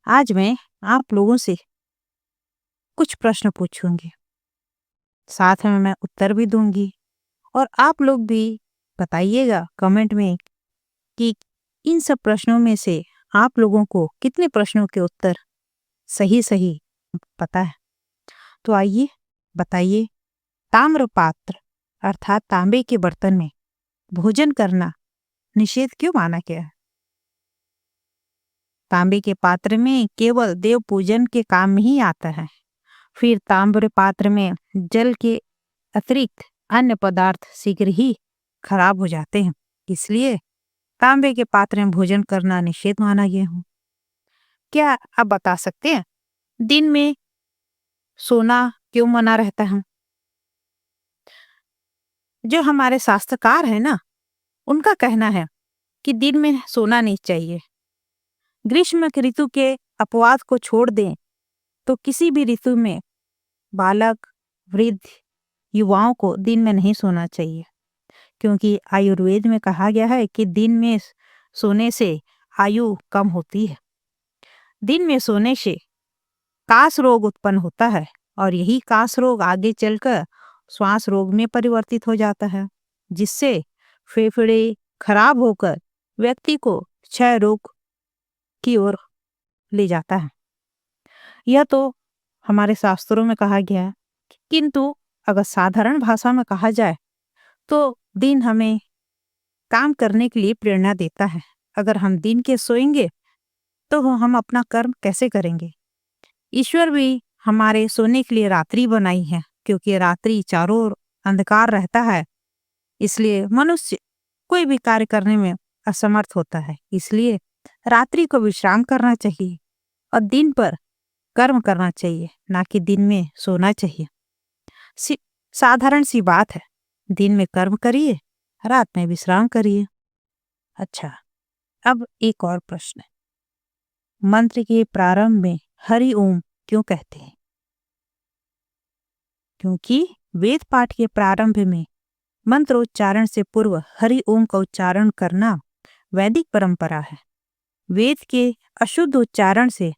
आज मैं आप लोगों से कुछ प्रश्न पूछूंगी, साथ में मैं उत्तर भी दूंगी और आप लोग भी बताइएगा कमेंट में कि इन सब प्रश्नों में से आप लोगों को कितने प्रश्नों के उत्तर सही सही पता है। तो आइए बताइए, ताम्र पात्र अर्थात तांबे के बर्तन में भोजन करना निषेध क्यों माना गया है? तांबे के पात्र में केवल देव पूजन के काम में ही आता है। फिर ताम्र पात्र में जल के अतिरिक्त अन्य पदार्थ शीघ्र ही खराब हो जाते हैं, इसलिए तांबे के पात्र में भोजन करना निषेध माना गया है। क्या आप बता सकते हैं दिन में सोना क्यों मना रहता है? जो हमारे शास्त्रकार है ना, उनका कहना है कि दिन में सोना नहीं चाहिए। ग्रीष्म की ऋतु के अपवाद को छोड़ दें तो किसी भी ऋतु में बालक, वृद्ध, युवाओं को दिन में नहीं सोना चाहिए, क्योंकि आयुर्वेद में कहा गया है कि दिन में सोने से आयु कम होती है। दिन में सोने से कास रोग उत्पन्न होता है और यही कास रोग आगे चलकर श्वास रोग में परिवर्तित हो जाता है, जिससे फेफड़े खराब होकर व्यक्ति को क्षय रोग की ओर ले जाता है। यह तो हमारे शास्त्रों में कहा गया है, किंतु अगर साधारण भाषा में कहा जाए तो दिन हमें काम करने के लिए प्रेरणा देता है। अगर हम दिन के सोएंगे तो हम अपना कर्म कैसे करेंगे? ईश्वर भी हमारे सोने के लिए रात्रि बनाई है, क्योंकि रात्रि चारों ओर अंधकार रहता है, इसलिए मनुष्य कोई भी कार्य करने में असमर्थ होता है। इसलिए रात्रि को विश्राम करना चाहिए और दिन पर कर्म करना चाहिए, ना कि दिन में सोना चाहिए। सी, साधारण सी बात है, दिन में कर्म करिए, रात में विश्राम करिए। अच्छा, अब एक और प्रश्न है। मंत्र के प्रारंभ में हरि ओम क्यों कहते हैं? क्योंकि वेद पाठ के प्रारंभ में मंत्रोच्चारण से पूर्व हरि ओम का उच्चारण करना वैदिक परंपरा है। वेद के अशुद्ध उच्चारण से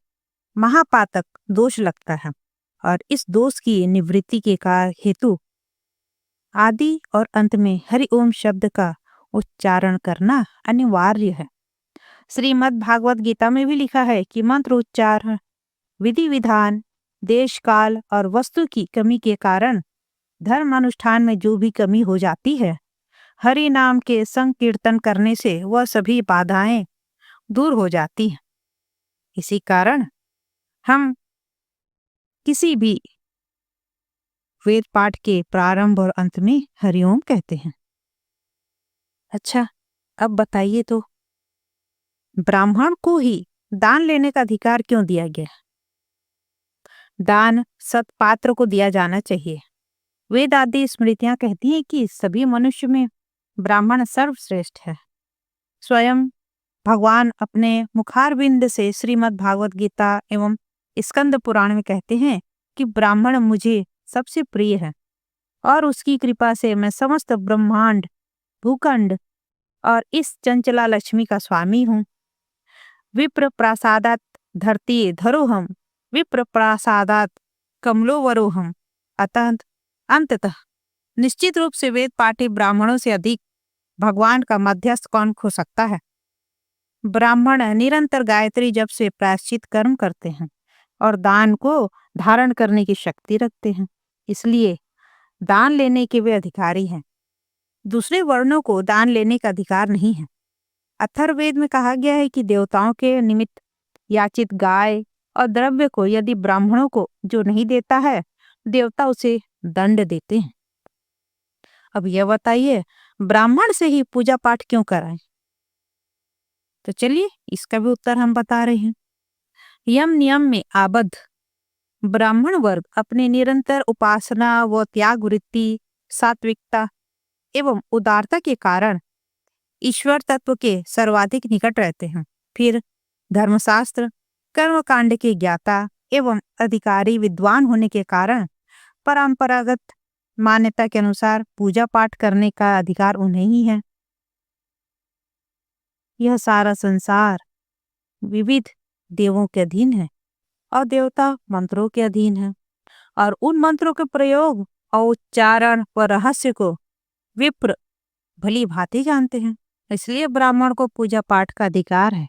महापातक दोष लगता है और इस दोष की निवृत्ति के हेतु आदि और अंत में हरि ओम शब्द का उच्चारण करना अनिवार्य है। श्रीमद् भागवत गीता में भी लिखा है कि मंत्र उच्चारण, विधि विधान, देश काल और वस्तु की कमी के कारण धर्म अनुष्ठान में जो भी कमी हो जाती है, हरि नाम के संकीर्तन करने से वह सभी बाधाएं दूर हो जाती हैं। इसी कारण हम किसी भी वेद पाठ के प्रारंभ और अंत में हरिओम कहते हैं। अच्छा, अब बताइए तो ब्राह्मण को ही दान लेने का अधिकार क्यों दिया गया? दान सत्पात्र को दिया जाना चाहिए। वेद आदि स्मृतियां कहती हैं कि सभी मनुष्य में ब्राह्मण सर्वश्रेष्ठ है। स्वयं भगवान अपने मुखारविंद से श्रीमद् भागवत गीता एवं स्कंद पुराण में कहते हैं कि ब्राह्मण मुझे सबसे प्रिय है और उसकी कृपा से मैं समस्त ब्रह्मांड, भूखंड और इस चंचला लक्ष्मी का स्वामी हूँ। विप्र प्रासादात धरती धरोहम, विप्र प्रासादात कमलोवरोहम। अतः अंततः निश्चित रूप से वेद पाठी ब्राह्मणों से अधिक भगवान का मध्यस्थ कौन हो सकता है? ब्राह्मण निरंतर गायत्री जप से प्रायश्चित कर्म करते हैं और दान को धारण करने की शक्ति रखते हैं, इसलिए दान लेने के वे अधिकारी हैं। दूसरे वर्णों को दान लेने का अधिकार नहीं है। अथर्ववेद में कहा गया है कि देवताओं के निमित्त याचित गाय और द्रव्य को यदि ब्राह्मणों को जो नहीं देता है, देवता उसे दंड देते हैं। अब यह बताइए, ब्राह्मण से ही पूजा पाठ क्यों कराएं? तो चलिए इसका भी उत्तर हम बता रहे हैं। यम नियम में आबद्ध ब्राह्मण वर्ग अपने निरंतर उपासना व त्याग वृत्ति, सात्विकता एवं उदारता के कारण ईश्वर तत्व के सर्वाधिक निकट रहते हैं। फिर धर्मशास्त्र, कर्मकांड के ज्ञाता एवं अधिकारी विद्वान होने के कारण परंपरागत मान्यता के अनुसार पूजा पाठ करने का अधिकार उन्हें ही है। यह सारा संसार विविध देवों के अधीन है और देवता मंत्रों के अधीन है, और उन मंत्रों के प्रयोग और उच्चारण व रहस्य को विप्र भली भांति जानते हैं। इसलिए ब्राह्मण को पूजा पाठ का अधिकार है।